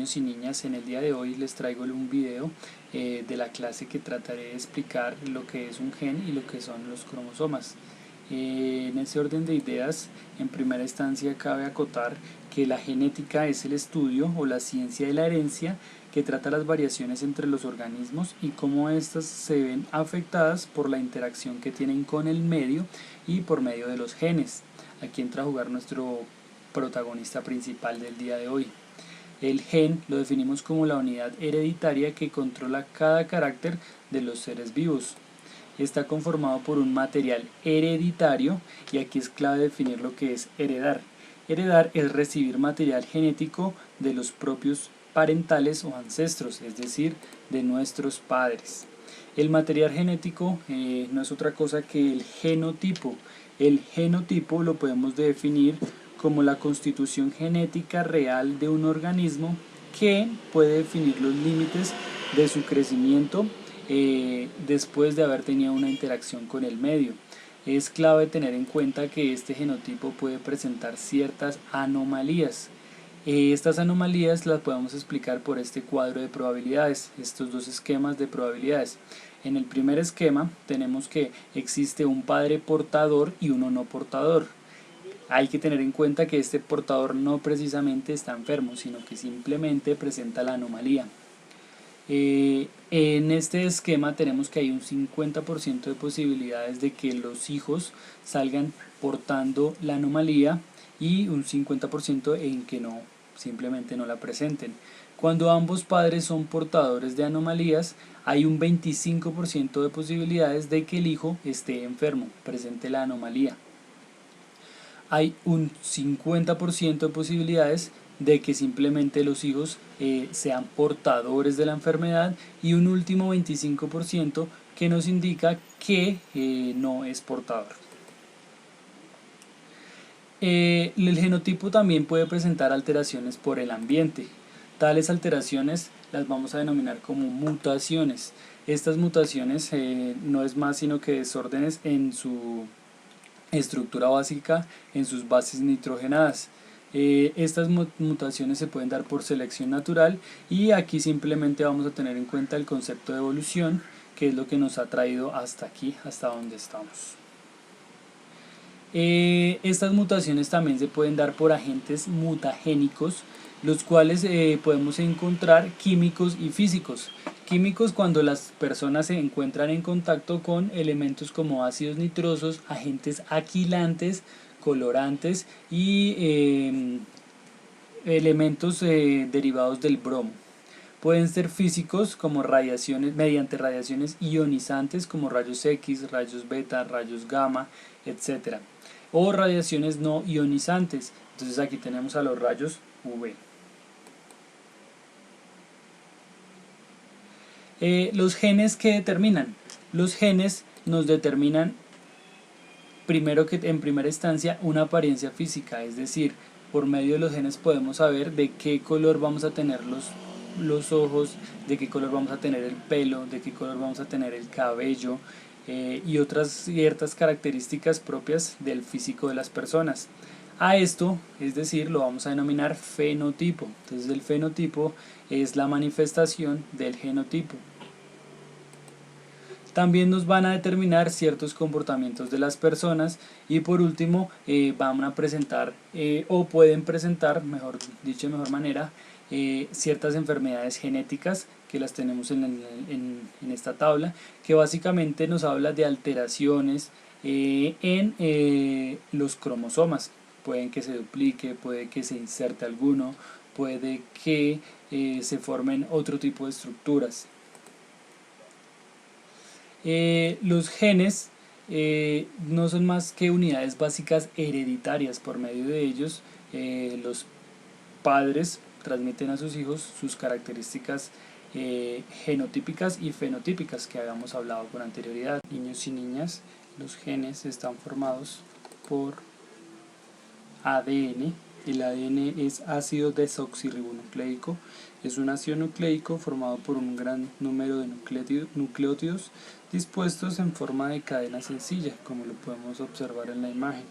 niños y niñas. En el día de hoy les traigo un video de la clase que trataré de explicar lo que es un gen y lo que son los cromosomas. En ese orden de ideas, en primera instancia cabe acotar que la genética es el estudio o la ciencia de la herencia que trata las variaciones entre los organismos y cómo éstas se ven afectadas por la interacción que tienen con el medio y por medio de los genes. Aquí entra a jugar nuestro protagonista principal del día de hoy. El gen lo definimos como la unidad hereditaria que controla cada carácter de los seres vivos. Está conformado por un material hereditario y aquí es clave definir lo que es heredar. Heredar es recibir material genético de los propios parentales o ancestros, es decir, de nuestros padres. El material genético no es otra cosa que el genotipo. El genotipo lo podemos definir como la constitución genética real de un organismo que puede definir los límites de su crecimiento después de haber tenido una interacción con el medio. Es clave tener en cuenta que este genotipo puede presentar ciertas anomalías. Estas anomalías las podemos explicar por este cuadro de probabilidades, estos dos esquemas de probabilidades. En el primer esquema tenemos que existe un padre portador y uno no portador. Hay que tener en cuenta que este portador no precisamente está enfermo, sino que simplemente presenta la anomalía. En este esquema tenemos que hay un 50% de posibilidades de que los hijos salgan portando la anomalía y un 50% en que no, simplemente no la presenten. Cuando ambos padres son portadores de anomalías, hay un 25% de posibilidades de que el hijo esté enfermo, presente la anomalía. Hay un 50% de posibilidades de que simplemente los hijos sean portadores de la enfermedad y un último 25% que nos indica que no es portador. El genotipo también puede presentar alteraciones por el ambiente. Tales alteraciones las vamos a denominar como mutaciones. Estas mutaciones no es más sino que desórdenes en su estructura básica, en sus bases nitrogenadas. Estas mutaciones se pueden dar por selección natural y aquí simplemente vamos a tener en cuenta el concepto de evolución, que es lo que nos ha traído hasta aquí, hasta donde estamos. Estas mutaciones también se pueden dar por agentes mutagénicos, los cuales podemos encontrar químicos y físicos. Químicos cuando las personas se encuentran en contacto con elementos como ácidos nitrosos, agentes alquilantes, colorantes y elementos derivados del bromo. Pueden ser físicos como radiaciones, mediante radiaciones ionizantes como rayos X, rayos beta, rayos gamma, etc. O radiaciones no ionizantes. Entonces aquí tenemos a los rayos UV. Los genes que determinan. Los genes nos determinan primero que en primera instancia una apariencia física, es decir, por medio de los genes podemos saber de qué color vamos a tener los ojos, de qué color vamos a tener el pelo, de qué color vamos a tener el cabello y otras ciertas características propias del físico de las personas. A esto, es decir, lo vamos a denominar fenotipo. Entonces el fenotipo es la manifestación del genotipo. También nos van a determinar ciertos comportamientos de las personas y por último van a presentar o pueden presentar, mejor dicho de mejor manera, ciertas enfermedades genéticas que las tenemos en esta tabla, que básicamente nos habla de alteraciones en los cromosomas. Pueden que se duplique, puede que se inserte alguno, puede que se formen otro tipo de estructuras. Los genes no son más que unidades básicas hereditarias. Por medio de ellos los padres transmiten a sus hijos sus características genotípicas y fenotípicas que habíamos hablado con anterioridad. Niños y niñas, los genes están formados por ADN. El ADN es ácido desoxirribonucleico, es un ácido nucleico formado por un gran número de nucleótidos dispuestos en forma de cadena sencilla, como lo podemos observar en la imagen.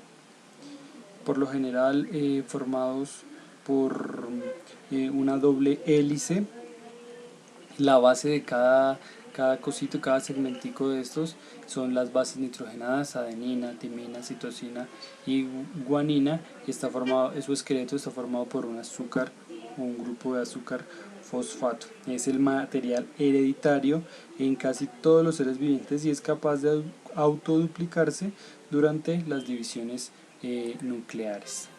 Por lo general formados por una doble hélice. La base de cada cosito, cada segmentico de estos son las bases nitrogenadas, adenina, timina, citosina y guanina, y su esqueleto está formado por un azúcar, un grupo de azúcar fosfato. Es el material hereditario en casi todos los seres vivientes y es capaz de autoduplicarse durante las divisiones nucleares.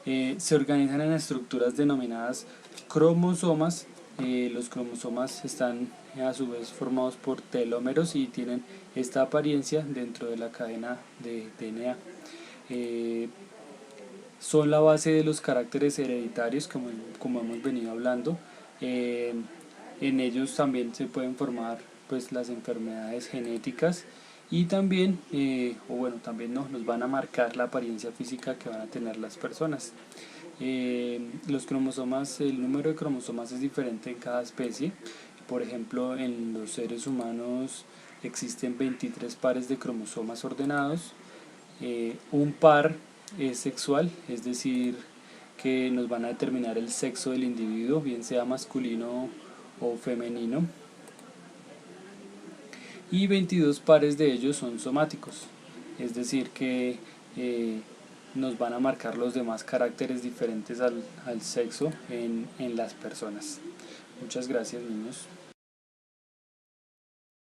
Se organizan en estructuras denominadas cromosomas. Los cromosomas están a su vez formados por telómeros y tienen esta apariencia dentro de la cadena de DNA. Son la base de los caracteres hereditarios, como hemos venido hablando. En ellos también se pueden formar pues las enfermedades genéticas y también, también nos van a marcar la apariencia física que van a tener las personas. Los cromosomas, el número de cromosomas es diferente en cada especie. Por ejemplo, en los seres humanos existen 23 pares de cromosomas ordenados. Un par es sexual, es decir, que nos van a determinar el sexo del individuo, bien sea masculino o femenino. Y 22 pares de ellos son somáticos, es decir, que nos van a marcar los demás caracteres diferentes al sexo en las personas. Muchas gracias, niños.